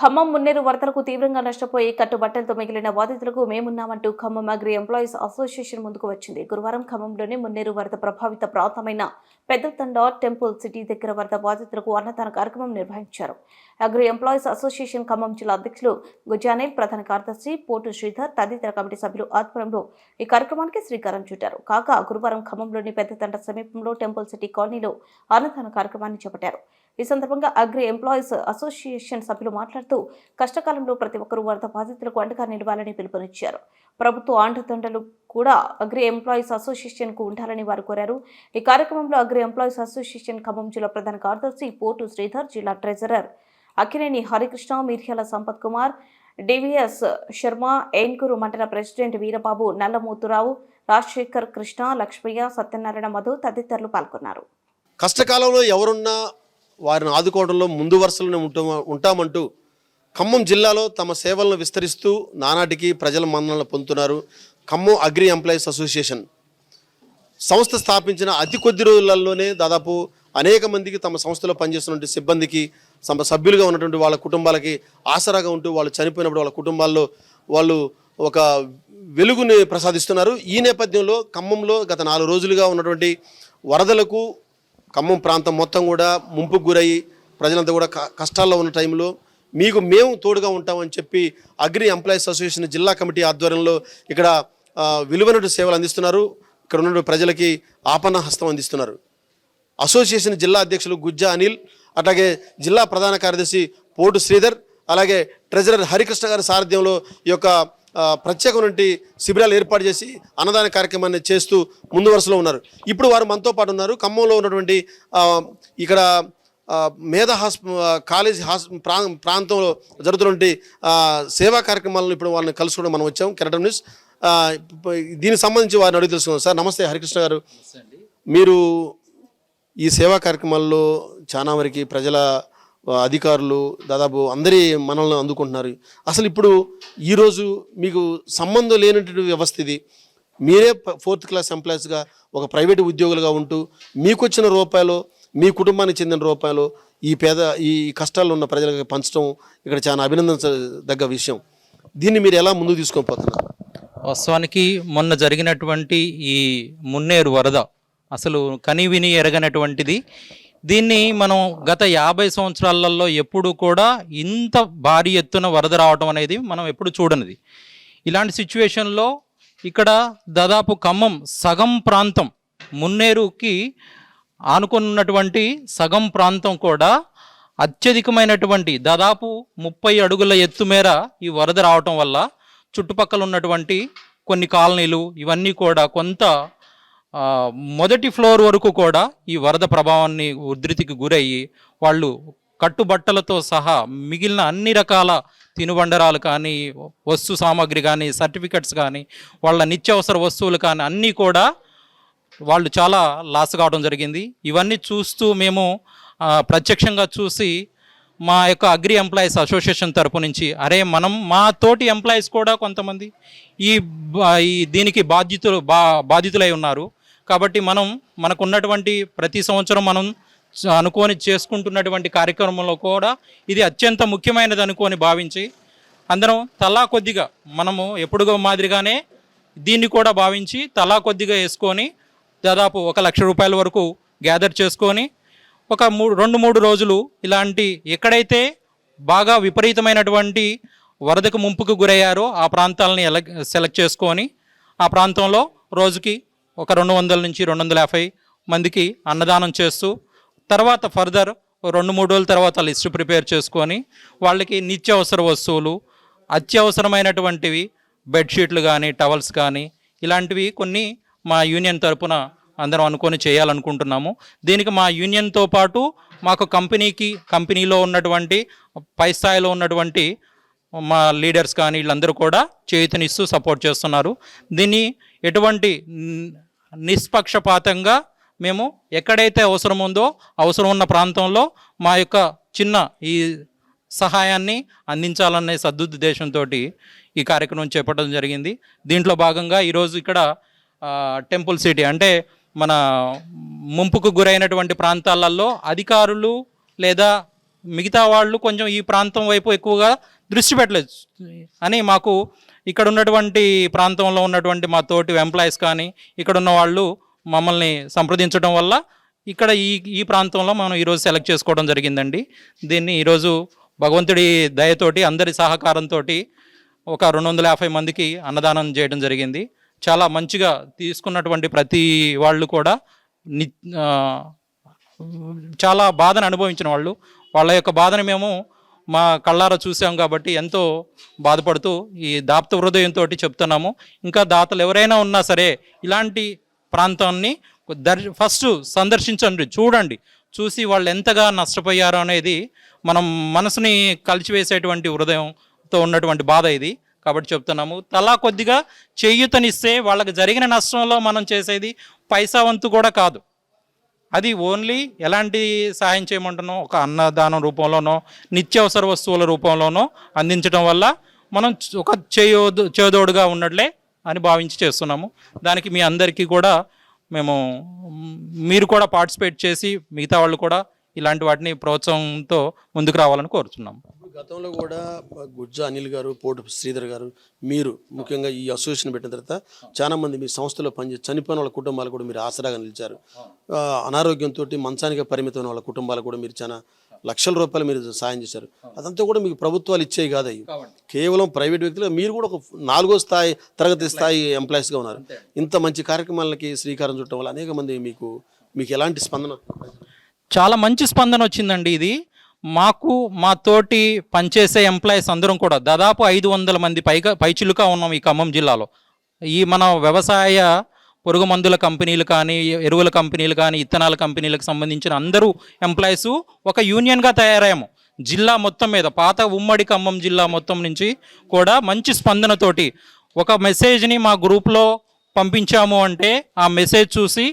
ఖమ్మం మున్నేరు వరదలకు తీవ్రంగా నష్టపోయి కట్టుబట్టలతో మిగిలిన బాధితులకు మేమున్నామంటూ ఖమ్మం అగ్రి ఎంప్లాయీస్ అసోసియేషన్ ముందుకు వచ్చింది. గురువారం ఖమ్మంలోని మున్నేరు వరద ప్రభావిత ప్రాంతమైన పెద్దతండా టెంపుల్ సిటీ దగ్గర వరద బాధితులకు అన్నదాన కార్యక్రమం నిర్వహించారు. అగ్రి ఎంప్లాయీస్ అసోసియేషన్ ఖమ్మం జిల్లా అధ్యక్షులు గుజానేల్, ప్రధాన కార్యదర్శి పోటు శ్రీధర్ తదితర కమిటీ సభ్యులు ఆధ్వర్యంలో ఈ కార్యక్రమానికి శ్రీకారం చుట్టారు. కాగా గురువారం ఖమ్మంలోని పెద్దతండా సమీపంలో టెంపుల్ సిటీ కాలనీలో అన్నదాన కార్యక్రమాన్ని చేపట్టారు. ఈ సందర్భంగా అగ్రి ఎంప్లాయీస్ అసోసియేషన్ సభ్యులు మాట్లాడుతూ కష్టకాలంలో ప్రతి ఒక్కరూ వరద బాధితులకు అండగా నిలవాలని పిలుపునిచ్చారు. ప్రభుత్వ అండదండలు కూడా అగ్రి ఎంప్లాయీస్ అసోసియేషన్ కు ఉండాలని వారు కోరారు. ఈ కార్యక్రమంలో అగ్రి ఎంప్లాయీస్ అసోసియేషన్ ఖమ్మం జిల్లా ప్రధాన కార్యదర్శి పోటు శ్రీధర్, జిల్లా ట్రెజరర్ అక్కినేని హరికృష్ణ, మిర్యాల సంపత్ కుమార్, డివిఎస్ శర్మ, ఏన్కూరు మండల ప్రెసిడెంట్ వీరబాబు, నల్లమూతురావు, రాజశేఖర్, కృష్ణ, లక్ష్మయ్య, సత్యనారాయణ, మధు తదితరులు పాల్గొన్నారు. కష్టకాలంలో ఎవరున్నా వారిని ఆదుకోవడంలో ముందు వరుసలోనే ఉంటామంటూ ఖమ్మం జిల్లాలో తమ సేవలను విస్తరిస్తూ నానాటికి ప్రజల మన్ననలు పొందుతున్నారు. ఖమ్మం అగ్రి ఎంప్లాయీస్ అసోసియేషన్ సంస్థ స్థాపించిన అతి కొద్ది రోజులలోనే దాదాపు అనేక మందికి తమ సంస్థలో పనిచేస్తున్న సిబ్బందికి సభ్యులుగా ఉన్నటువంటి వాళ్ళ కుటుంబాలకి ఆసరాగా ఉంటూ వాళ్ళు చనిపోయినప్పుడు వాళ్ళ కుటుంబాల్లో వాళ్ళు ఒక వెలుగుని ప్రసాదిస్తున్నారు. ఈ నేపథ్యంలో ఖమ్మంలో గత 4 రోజులుగా ఉన్నటువంటి వరదలకు ఖమ్మం ప్రాంతం మొత్తం కూడా ముంపుకు గురయ్యి ప్రజలంతా కూడా కష్టాల్లో ఉన్న టైంలో మేము తోడుగా ఉంటామని చెప్పి అగ్రి ఎంప్లాయీస్ అసోసియేషన్ జిల్లా కమిటీ ఆధ్వర్యంలో ఇక్కడ విలువైన సేవలు అందిస్తున్నారు. ఇక్కడ ఉన్న ప్రజలకి ఆపన్న హస్తం అందిస్తున్నారు. అసోసియేషన్ జిల్లా అధ్యక్షులు గుజ్జా అనిల్, అట్లాగే జిల్లా ప్రధాన కార్యదర్శి పోటు శ్రీధర్, అలాగే ట్రెజరర్ హరికృష్ణ గారి సారథ్యంలో ఈ యొక్క ప్రత్యేకమైన శిబిరాలు ఏర్పాటు చేసి అన్నదాన కార్యక్రమాన్ని చేస్తూ ముందు వరుసలో ఉన్నారు. ఇప్పుడు వారు మనతో పాటు ఉన్నారు. ఖమ్మంలో ఉన్నటువంటి ఇక్కడ మేధా కాలేజ్ ప్రాంతంలో జరుగుతున్నటువంటి సేవా కార్యక్రమాలను ఇప్పుడు వాళ్ళని కలుసుకోవడం మనం వచ్చాం. కెరటం న్యూస్ దీనికి సంబంధించి వారిని అడిగి తెలుసుకున్నాం. సార్ నమస్తే, హరికృష్ణ గారు. మీరు ఈ సేవా కార్యక్రమాల్లో చాలా వరకు ప్రజల అధికారులు దాదాపు అందరి మనల్ని అందుకుంటున్నారు. అసలు ఇప్పుడు ఈరోజు మీకు సంబంధం లేనటువంటి వ్యవస్థ ఇది. మీరే 4th క్లాస్ ఎంప్లాయీస్గా ఒక ప్రైవేటు ఉద్యోగులుగా ఉంటూ మీకు వచ్చిన రూపాయలు, మీ కుటుంబానికి చెందిన రూపాయలు ఈ కష్టాల్లో ఉన్న ప్రజలకు పంచడం ఇక్కడ చాలా అభినందించదగ్గ విషయం. దీన్ని మీరు ఎలా ముందుకు తీసుకొని వాస్తవానికి మొన్న జరిగినటువంటి ఈ మున్నేరు వరద అసలు కనివిని ఎరగనటువంటిది. దీన్ని మనం గత 50 సంవత్సరాలలో ఎప్పుడు కూడా ఇంత భారీ ఎత్తున వరద రావటం అనేది మనం ఎప్పుడు చూడనిది. ఇలాంటి సిచ్యువేషన్లో ఇక్కడ దాదాపు ఖమ్మం సగం ప్రాంతం, మున్నేరుకి ఆనుకున్నటువంటి సగం ప్రాంతం కూడా అత్యధికమైనటువంటి దాదాపు 30 అడుగుల ఎత్తు మేర ఈ వరద రావటం వల్ల చుట్టుపక్కల ఉన్నటువంటి కొన్ని కాలనీలు ఇవన్నీ కూడా కొంత మొదటి ఫ్లోర్ వరకు కూడా ఈ వరద ప్రభావాన్ని ఉధృతికి గురయ్యి వాళ్ళు కట్టుబట్టలతో సహా మిగిలిన అన్ని రకాల తినుబండరాలు కానీ, వస్తు సామాగ్రి కానీ, సర్టిఫికెట్స్ కానీ, వాళ్ళ నిత్యావసర వస్తువులు కానీ అన్నీ కూడా వాళ్ళు చాలా లాస్ కావడం జరిగింది. ఇవన్నీ చూస్తూ మేము ప్రత్యక్షంగా చూసి మా యొక్క అగ్రి ఎంప్లాయీస్ అసోసియేషన్ తరపు నుంచి మా తోటి ఎంప్లాయీస్ కూడా కొంతమంది దీనికి బాధితులై ఉన్నారు. కాబట్టి మనకున్నటువంటి ప్రతి సంవత్సరం మనం అనుకొని చేసుకుంటున్నటువంటి కార్యక్రమంలో కూడా ఇది అత్యంత ముఖ్యమైనది అనుకొని భావించి అందరం తలా కొద్దిగా మనము ఎప్పుడుగా మాదిరిగానే దీన్ని కూడా భావించి తలా కొద్దిగా వేసుకొని దాదాపు 1 లక్ష రూపాయల వరకు గ్యాదర్ చేసుకొని ఒక 2-3 రోజులు ఇలాంటి ఎక్కడైతే బాగా విపరీతమైనటువంటి వరదకు ముంపుకు గురయ్యారో ఆ ప్రాంతాలని సెలెక్ట్ చేసుకొని ఆ ప్రాంతంలో రోజుకి ఒక 200 నుంచి 250 మందికి అన్నదానం చేస్తూ తర్వాత ఫర్దర్ 2-3 రోజుల తర్వాత లిస్ట్ ప్రిపేర్ చేసుకొని వాళ్ళకి నిత్యావసర వస్తువులు, అత్యవసరమైనటువంటివి బెడ్షీట్లు కానీ, టవల్స్ కానీ ఇలాంటివి కొన్ని మా యూనియన్ తరపున అందరం అనుకొని చేయాలనుకుంటున్నాము. దీనికి మా యూనియన్తో పాటు మాకు కంపెనీలో ఉన్నటువంటి పై స్థాయిలో ఉన్నటువంటి మా లీడర్స్ కానీ వీళ్ళందరూ కూడా చేయూతనిస్తూ సపోర్ట్ చేస్తున్నారు. దీన్ని ఎటువంటి నిష్పక్షపాతంగా మేము ఎక్కడైతే అవసరం ఉందో అవసరం ఉన్న ప్రాంతంలో మా యొక్క చిన్న ఈ సహాయాన్ని అందించాలనే సదుద్దేశంతో ఈ కార్యక్రమం చేపట్టడం జరిగింది. దీంట్లో భాగంగా ఈరోజు ఇక్కడ టెంపుల్ సిటీ అంటే మన ముంపుకు గురైనటువంటి ప్రాంతాలలో అధికారులు లేదా మిగతా వాళ్ళు కొంచెం ఈ ప్రాంతం వైపు ఎక్కువగా దృష్టి పెట్టలేదు అని మాకు ఇక్కడ ఉన్నటువంటి ప్రాంతంలో ఉన్నటువంటి మా తోటి ఎంప్లాయీస్ కానీ ఇక్కడ ఉన్న వాళ్ళు మమ్మల్ని సంప్రదించడం వల్ల ఇక్కడ ఈ ప్రాంతంలో మనం ఈరోజు సెలెక్ట్ చేసుకోవడం జరిగిందండి. దీన్ని ఈరోజు భగవంతుడి దయతోటి అందరి సహకారంతో ఒక 250 మందికి అన్నదానం చేయడం జరిగింది. చాలా మంచిగా తీసుకున్నటువంటి ప్రతి వాళ్ళు కూడా చాలా బాధను అనుభవించిన వాళ్ళు, వాళ్ళ యొక్క బాధను మేము మా కళ్ళారా చూసాం కాబట్టి ఎంతో బాధపడుతూ ఈ దాప్త హృదయంతో చెప్తున్నాము. ఇంకా దాతలు ఎవరైనా ఉన్నా సరే ఇలాంటి ప్రాంతాన్ని ఫస్ట్ సందర్శించండి, చూడండి, చూసి వాళ్ళు ఎంతగా నష్టపోయారో అనేది మనం మనసుని కలిచివేసేటువంటి హృదయంతో ఉన్నటువంటి బాధ ఇది. కాబట్టి చెప్తున్నాము, తలా కొద్దిగా చేయూతనిస్తే వాళ్ళకి జరిగిన నష్టంలో మనం చేసేది పైసా వంతు కూడా కాదు. అది ఓన్లీ ఎలాంటి సహాయం చేయమంటున్నాం, ఒక అన్నదానం రూపంలోనో నిత్యావసర వస్తువుల రూపంలోనో అందించడం వల్ల మనం ఒక చేదోడుగా ఉన్నట్లే అని భావించి చేస్తున్నాము. దానికి మీ అందరికీ కూడా మీరు కూడా పార్టిసిపేట్ చేసి మిగతా వాళ్ళు కూడా ఇలాంటి వాటిని ప్రోత్సాహంతో ముందుకు రావాలని కోరుతున్నాము. గతంలో కూడా గుజ్జా అనిల్ గారు, పోటు శ్రీధర్ గారు, మీరు ముఖ్యంగా ఈ అసోసియేషన్ పెట్టిన తర్వాత చాలా మంది మీ సంస్థలో పనిచేసి చనిపోయిన వాళ్ళ కుటుంబాలు కూడా మీరు ఆసరాగా నిలిచారు. అనారోగ్యంతో మంచానికి పరిమితమైన వాళ్ళ కుటుంబాలు కూడా మీరు చాలా లక్షల రూపాయలు మీరు సాయం చేశారు. అదంతా కూడా మీకు ప్రభుత్వాలు ఇచ్చేవి కాదు, అవి కేవలం ప్రైవేట్ వ్యక్తులు. మీరు కూడా ఒక 4వ తరగతి స్థాయి ఎంప్లాయీస్గా ఉన్నారు. ఇంత మంచి కార్యక్రమాలకి శ్రీకారం చుట్టడం వల్ల అనేక మంది మీకు ఎలాంటి స్పందన? చాలా మంచి స్పందన వచ్చిందండి. ఇది మాకు మా తోటి పనిచేసే ఎంప్లాయీస్ అందరం కూడా దాదాపు 500 మంది పైచిలుగా ఉన్నాం ఈ ఖమ్మం జిల్లాలో. ఈ మన వ్యవసాయ పురుగు మందుల కంపెనీలు కానీ, ఎరువుల కంపెనీలు కానీ, ఇత్తనాల కంపెనీలకు సంబంధించిన అందరూ ఎంప్లాయీస్ ఒక యూనియన్గా తయారయ్యాము. జిల్లా మొత్తం మీద పాత ఉమ్మడి ఖమ్మం జిల్లా మొత్తం నుంచి కూడా మంచి స్పందనతోటి ఒక మెసేజ్ని మా గ్రూప్లో పంపించాము అంటే ఆ మెసేజ్ చూసి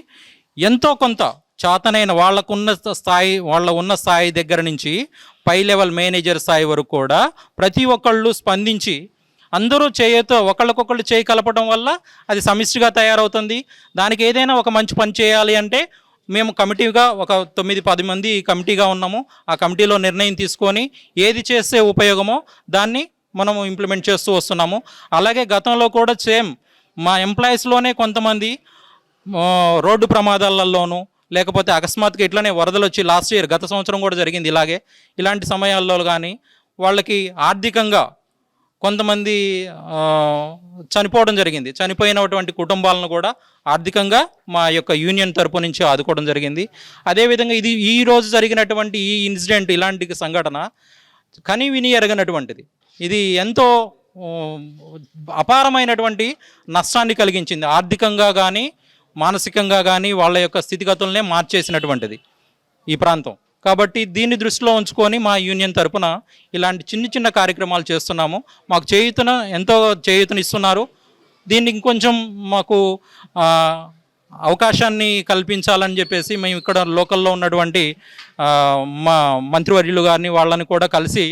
ఎంతో కొంత చేతనైన వాళ్ళ ఉన్న స్థాయి దగ్గర నుంచి పై లెవెల్ మేనేజర్ స్థాయి వరకు కూడా ప్రతి ఒక్కళ్ళు స్పందించి అందరూ చేయతో ఒకళ్ళకొకళ్ళు చేయి కలపడం వల్ల అది సమిష్టిగా తయారవుతుంది. దానికి ఏదైనా ఒక మంచి పని చేయాలి అంటే మేము కమిటీగా ఒక 9-10 మంది కమిటీగా ఉన్నాము. ఆ కమిటీలో నిర్ణయం తీసుకొని ఏది చేస్తే ఉపయోగమో దాన్ని మనము ఇంప్లిమెంట్ చేస్తూ వస్తున్నాము. అలాగే గతంలో కూడా సేమ్ మా ఎంప్లాయీస్లోనే కొంతమంది రోడ్డు ప్రమాదాలలోనూ లేకపోతే అకస్మాత్తుగా ఇట్లనే వరదలు వచ్చి లాస్ట్ ఇయర్ గత సంవత్సరం కూడా జరిగింది ఇలాంటి సమయాల్లో కానీ వాళ్ళకి ఆర్థికంగా కొంతమంది చనిపోవడం జరిగింది. చనిపోయినటువంటి కుటుంబాలను కూడా ఆర్థికంగా మా యొక్క యూనియన్ తరపు నుంచి ఆదుకోవడం జరిగింది. అదేవిధంగా ఇది ఈ రోజు జరిగినటువంటి ఈ ఇన్సిడెంట్, ఇలాంటి సంఘటన కని విని ఎరగనటువంటిది. ఇది ఎంతో అపారమైనటువంటి నష్టాన్ని కలిగించింది. ఆర్థికంగా కానీ మానసికంగా కానీ వాళ్ళ యొక్క స్థితిగతులనే మార్చేసినటువంటిది ఈ ప్రాంతం. కాబట్టి దీన్ని దృష్టిలో ఉంచుకొని మా యూనియన్ తరపున ఇలాంటి చిన్న కార్యక్రమాలు చేస్తున్నాము. మాకు ఎంతో చేయూతనిస్తున్నారు. దీన్ని ఇంకొంచెం మాకు అవకాశాన్ని కల్పించాలని చెప్పేసి మేము ఇక్కడ లోకల్లో ఉన్నటువంటి మా మంత్రివర్యులు గారిని వాళ్ళని కూడా కలిసి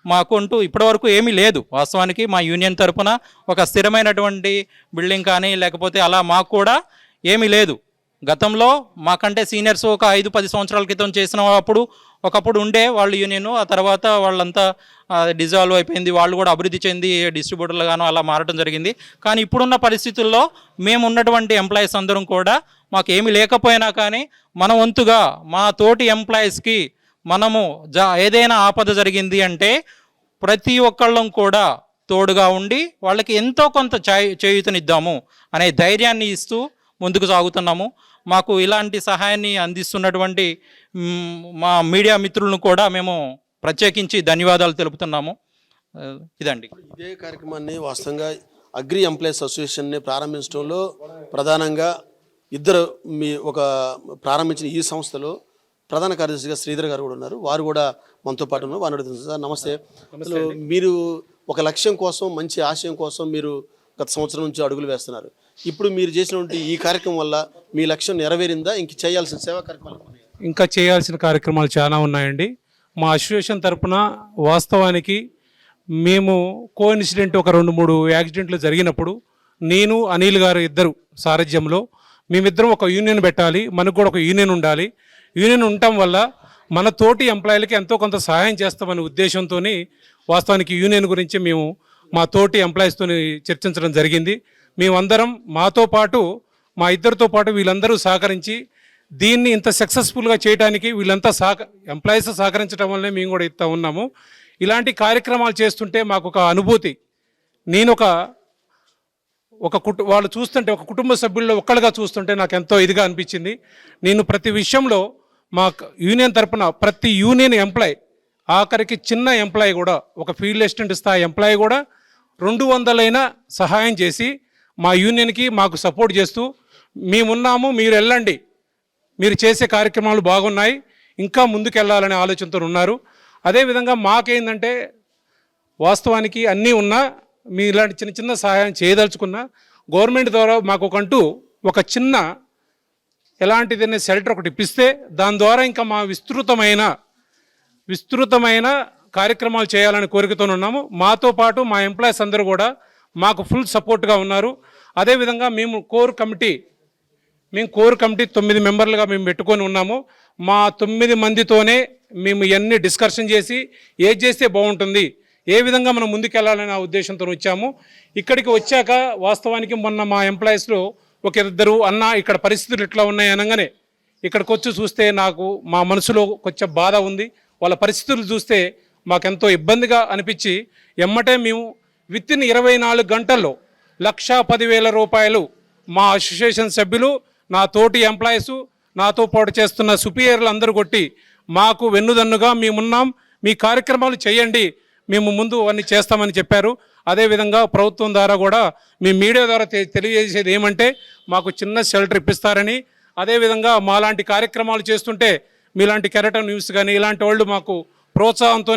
మాకుంటూ ఇప్పటివరకు ఏమీ లేదు. వాస్తవానికి మా యూనియన్ తరపున ఒక స్థిరమైనటువంటి బిల్డింగ్ కానీ లేకపోతే అలా మాకు కూడా ఏమీ లేదు. గతంలో మాకంటే సీనియర్స్ ఒక 5-10 సంవత్సరాల క్రితం చేసిన ఒకప్పుడు ఉండే వాళ్ళు యూనియన్, ఆ తర్వాత వాళ్ళంతా డిజాల్వ్ అయిపోయింది. వాళ్ళు కూడా అభివృద్ధి చెంది డిస్ట్రిబ్యూటర్లుగాను అలా మారడం జరిగింది. కానీ ఇప్పుడున్న పరిస్థితుల్లో మేము ఉన్నటువంటి ఎంప్లాయీస్ అందరం కూడా మాకు ఏమీ లేకపోయినా కానీ మన వంతుగా మా తోటి ఎంప్లాయీస్కి మనము ఏదైనా ఆపద జరిగింది అంటే ప్రతి ఒక్కళ్ళం కూడా తోడుగా ఉండి వాళ్ళకి ఎంతో కొంత చేయూతనిద్దాము అనే ధైర్యాన్ని ఇస్తూ ముందుకు సాగుతున్నాము. మాకు ఇలాంటి సహాయాన్ని అందిస్తున్నటువంటి మా మీడియా మిత్రులను కూడా మేము ప్రత్యేకించి ధన్యవాదాలు తెలుపుతున్నాము. ఇదండి. ఇదే కార్యక్రమాన్ని వాస్తవంగా అగ్రి ఎంప్లాయీస్ అసోసియేషన్ని ప్రారంభించడంలో ప్రధానంగా ఇద్దరు ప్రారంభించిన ఈ సంస్థలో ప్రధాన కార్యదర్శిగా శ్రీధర్ గారు కూడా ఉన్నారు. వారు కూడా మనతో పాటు ఉన్నారు. వారిని అడుగుతున్నారు. సార్ నమస్తే. అసలు మీరు ఒక లక్ష్యం కోసం, మంచి ఆశయం కోసం మీరు గత సంవత్సరం నుంచి అడుగులు వేస్తున్నారు. ఇప్పుడు మీరు చేసినటువంటి ఈ కార్యక్రమం వల్ల మీ లక్ష్యం నెరవేరిందా? ఇంక చేయాల్సిన సేవా కార్యక్రమాలు ఇంకా చేయాల్సిన కార్యక్రమాలు చాలా ఉన్నాయండి. మా అసోసియేషన్ తరపున వాస్తవానికి మేము కోఇన్సిడెంట్ ఒక 2-3 యాక్సిడెంట్లు జరిగినప్పుడు నేను అనిల్ గారు ఇద్దరు సారథ్యంలో మేమిద్దరం ఒక యూనియన్ పెట్టాలి, మనకు కూడా ఒక యూనియన్ ఉండాలి. యూనియన్ ఉండటం వల్ల మన తోటి ఎంప్లాయీలకి ఎంతో కొంత సహాయం చేస్తామనే ఉద్దేశంతో వాస్తవానికి యూనియన్ గురించి మేము మా తోటి ఎంప్లాయీస్తో చర్చించడం జరిగింది. మేమందరం మాతో పాటు మా ఇద్దరితో పాటు వీళ్ళందరూ సహకరించి దీన్ని ఇంత సక్సెస్ఫుల్గా చేయడానికి వీళ్ళంతా ఎంప్లాయీస్ సహకరించడం వల్లనే మేము కూడా ఇస్తూ ఉన్నాము. ఇలాంటి కార్యక్రమాలు చేస్తుంటే మాకు ఒక అనుభూతి, నేను వాళ్ళు చూస్తుంటే ఒక కుటుంబ సభ్యుల్లో ఒక్కళ్ళుగా చూస్తుంటే నాకు ఎంతో ఇదిగా అనిపించింది. నేను ప్రతి విషయంలో మా యూనియన్ తరపున ప్రతి యూనియన్ ఎంప్లాయీ, ఆఖరికి చిన్న ఎంప్లాయీ కూడా, ఒక ఫీల్డ్ అసిస్టెంట్ స్థాయి ఎంప్లాయీ కూడా 200 సహాయం చేసి మా యూనియన్కి మాకు సపోర్ట్ చేస్తూ మేమున్నాము, మీరు వెళ్ళండి, మీరు చేసే కార్యక్రమాలు బాగున్నాయి, ఇంకా ముందుకెళ్ళాలనే ఆలోచనతో ఉన్నారు. అదేవిధంగా మాకేందంటే వాస్తవానికి అన్నీ ఉన్నా మీ ఇలాంటి చిన్న చిన్న సహాయం చేయదలుచుకున్నా గవర్నమెంట్ ద్వారా మాకు ఒక చిన్న ఎలాంటిదైనా షెల్టర్ ఒకటి ఇప్పిస్తే దాని ద్వారా ఇంకా మా విస్తృతమైన కార్యక్రమాలు చేయాలని కోరికతో ఉన్నాము. మాతో పాటు మా ఎంప్లాయీస్ అందరూ కూడా మాకు ఫుల్ సపోర్ట్గా ఉన్నారు. అదేవిధంగా మేము కోర్ కమిటీ 9 మెంబర్లుగా మేము పెట్టుకొని ఉన్నాము. మా 9 మందితోనే మేము ఇవన్నీ డిస్కషన్ చేసి ఏది చేస్తే బాగుంటుంది, ఏ విధంగా మనం ముందుకెళ్ళాలనే ఉద్దేశంతో వచ్చాము. ఇక్కడికి వచ్చాక వాస్తవానికి మొన్న మా ఎంప్లాయీస్లో ఒక ఇద్దరు అన్న ఇక్కడ పరిస్థితులు ఇట్లా ఉన్నాయి అనగానే ఇక్కడికి వచ్చి చూస్తే నాకు మా మనసులో కొంచెం బాధ ఉంది. వాళ్ళ పరిస్థితులు చూస్తే మాకెంతో ఇబ్బందిగా అనిపించి ఎమ్మటే మేము వితిన్ 24 గంటల్లో 1,10,000 రూపాయలు మా అసోసియేషన్ సభ్యులు, నా తోటి ఎంప్లాయీసు, నాతో పాటు చేస్తున్న సుపీరియర్లు అందరూ కొట్టి మాకు వెన్నుదన్నుగా మేమున్నాం, మీ కార్యక్రమాలు చేయండి, మేము ముందు అన్నీ చేస్తామని చెప్పారు. అదేవిధంగా ప్రభుత్వం ద్వారా కూడా మీ మీడియా ద్వారా తెలియజేసేది ఏమంటే మాకు చిన్న షెల్టర్ ఇప్పిస్తారని, అదేవిధంగా మాలాంటి కార్యక్రమాలు చేస్తుంటే మీలాంటి కెరటం న్యూస్ కానీ ఇలాంటి వాళ్ళు మాకు ప్రోత్సాహంతో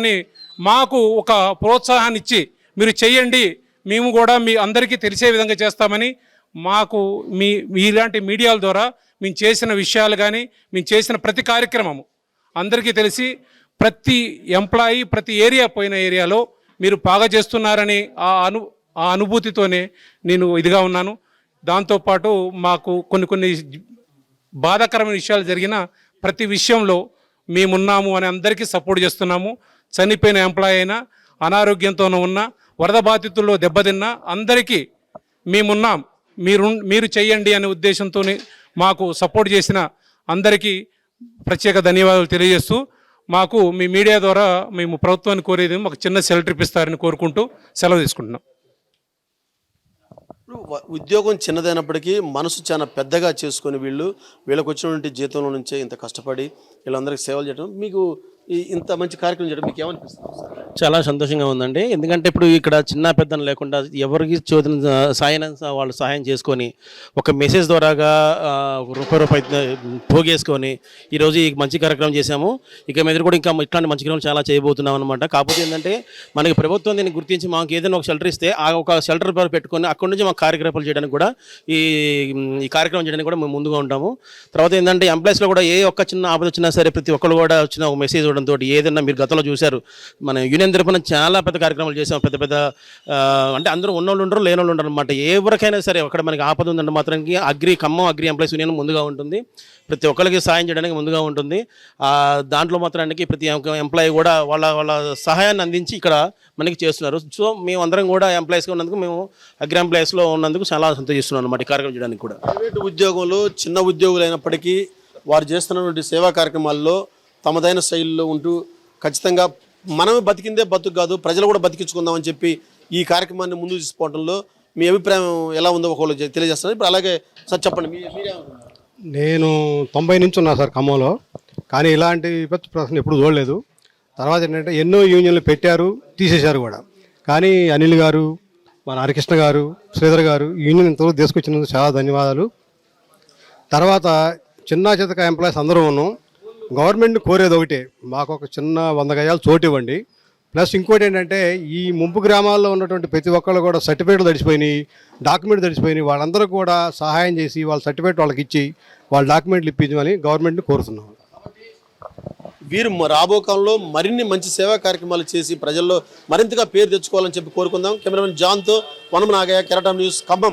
మాకు ఒక ప్రోత్సాహాన్ని ఇచ్చి మీరు చెయ్యండి, మేము కూడా మీ అందరికీ తెలిసే విధంగా చేస్తామని మాకు ఇలాంటి మీడియాల ద్వారా మేము చేసిన విషయాలు కానీ మేము చేసిన ప్రతి కార్యక్రమము అందరికీ తెలిసి ప్రతి ఎంప్లాయీ ప్రతి పోయిన ఏరియాలో మీరు బాగా చేస్తున్నారని ఆ అనుభూతితోనే నేను ఇదిగా ఉన్నాను. దాంతోపాటు మాకు కొన్ని బాధాకరమైన విషయాలు జరిగిన ప్రతి విషయంలో మేమున్నాము అని అందరికీ సపోర్ట్ చేస్తున్నాము. చనిపోయిన ఎంప్లాయీ అయినా, అనారోగ్యంతో ఉన్న, వరద బాధితుల్లో దెబ్బతిన్నా అందరికీ మేమున్నాం, మీరు చెయ్యండి అనే ఉద్దేశంతో మాకు సపోర్ట్ చేసిన అందరికీ ప్రత్యేక ధన్యవాదాలు తెలియజేస్తూ మాకు మీ మీడియా ద్వారా మేము ప్రభుత్వాన్ని కోరేది మాకు చిన్న షెల్టర్ ఇప్పిస్తారని కోరుకుంటూ సెలవు తీసుకుంటున్నాం. ఉద్యోగం చిన్నదైనప్పటికీ మనసు చాలా పెద్దగా చేసుకొని వీళ్ళకి వచ్చినటువంటి జీతంలో నుంచే ఇంత కష్టపడి వీళ్ళందరికీ సేవలు చేయడం, మీకు ఇంత మంచి కార్యక్రమం చేయడం మీకు ఏమనిపిస్తుంది? చాలా సంతోషంగా ఉందండి. ఎందుకంటే ఇప్పుడు ఇక్కడ చిన్న పెద్దను లేకుండా ఎవరికి చోదన వాళ్ళు సహాయం చేసుకొని ఒక మెసేజ్ ద్వారాగా రూపాయి పోగేసుకొని ఈరోజు ఈ మంచి కార్యక్రమం చేశాము. ఇక మీద కూడా ఇంకా ఇట్లాంటి మంచి కార్యక్రమం చాలా చేయబోతున్నాం అనమాట. కాకపోతే ఏంటంటే మనకి ప్రభుత్వం దీన్ని గుర్తించి మాకు ఏదైనా ఒక షెల్టర్ ఇస్తే ఆ ఒక షెల్టర్ పెట్టుకొని అక్కడి నుంచి మాకు కార్యక్రమాలు చేయడానికి కూడా ఈ కార్యక్రమం చేయడానికి కూడా మేము ముందుగా ఉంటాము. తర్వాత ఏంటంటే ఎంప్లాయీస్లో కూడా ఏ ఒక్క చిన్న ఆపద వచ్చినా సరే ప్రతి ఒక్కరు కూడా వచ్చిన ఒక మెసేజ్ ఇవ్వడంతో ఏదైనా మీరు గతంలో చూశారు మన యూనియన్ తరపున చాలా పెద్ద కార్యక్రమాలు చేసాం. పెద్ద అంటే అందరూ ఉన్నోళ్ళు ఉండరు, లేనోళ్ళు ఉండరు అనమాట. ఎవరికైనా సరే అక్కడ మనకి ఆపద ఉందంటే మాత్రానికి ఖమ్మం అగ్రి ఎంప్లాయీస్ యూనియన్ ముందుగా ఉంటుంది, ప్రతి ఒక్కరికి సాయం చేయడానికి ముందుగా ఉంటుంది. దాంట్లో మాత్రానికి ప్రతి ఎంప్లాయీ కూడా వాళ్ళ సహాయాన్ని అందించి ఇక్కడ మనకి చేస్తున్నారు. సో మేము అందరం కూడా ఎంప్లాయీస్గా ఉన్నందుకు మేము అగ్రి ఎంప్లాయీస్లో ఉన్నందుకు చాలా సంతోషిస్తున్నాం అనమాట ఈ కార్యక్రమం చేయడానికి కూడా. ప్రైవేటు ఉద్యోగంలో చిన్న ఉద్యోగులు అయినప్పటికీ వారు చేస్తున్నటువంటి సేవా కార్యక్రమాల్లో తమదైన శైలిలో ఉంటూ ఖచ్చితంగా మనమే బతికిందే బతుకు కాదు, ప్రజలు కూడా బతికించుకుందామని చెప్పి ఈ కార్యక్రమాన్ని ముందుకు తీసుకోవడంలో మీ అభిప్రాయం ఎలా ఉందో ఒకళ్ళు తెలియజేస్తున్నారు. ఇప్పుడు అలాగే సార్ చెప్పండి, నేను 90 నుంచి ఉన్నా సార్ ఖమ్మంలో, కానీ ఇలాంటి విపత్తు ప్రశ్న ఎప్పుడు చూడలేదు. తర్వాత ఏంటంటే ఎన్నో యూనియన్లు పెట్టారు, తీసేశారు కూడా. కానీ అనిల్ గారు, మన హరికృష్ణ గారు, శ్రీధర్ గారు యూనియన్ ఇంతవరకు తీసుకొచ్చినందుకు చాలా ధన్యవాదాలు. తర్వాత చిన్న చితక ఎంప్లాయీస్ అందరూ ఉన్నాం. గవర్నమెంట్ని కోరేది ఒకటే, మాకు ఒక చిన్న 100 గజాలు చోటు ఇవ్వండి. ప్లస్ ఇంకోటి ఏంటంటే ఈ ముంపు గ్రామాల్లో ఉన్నటువంటి ప్రతి ఒక్కళ్ళు కూడా సర్టిఫికేట్లు తడిచిపోయినాయి, డాక్యుమెంట్ తడిచిపోయినాయి, వాళ్ళందరూ కూడా సహాయం చేసి వాళ్ళ సర్టిఫికేట్ వాళ్ళకి ఇచ్చి వాళ్ళ డాక్యుమెంట్లు ఇప్పించమని గవర్నమెంట్ని కోరుతున్నాం. వీరు రాబో కాలంలో మరిన్ని మంచి సేవా కార్యక్రమాలు చేసి ప్రజల్లో మరింతగా పేరు తెచ్చుకోవాలని చెప్పి కోరుకుందాం. కెమెరామెన్ జాన్తో వనమ నాగయ్య, కెరటం న్యూస్, ఖమ్మం.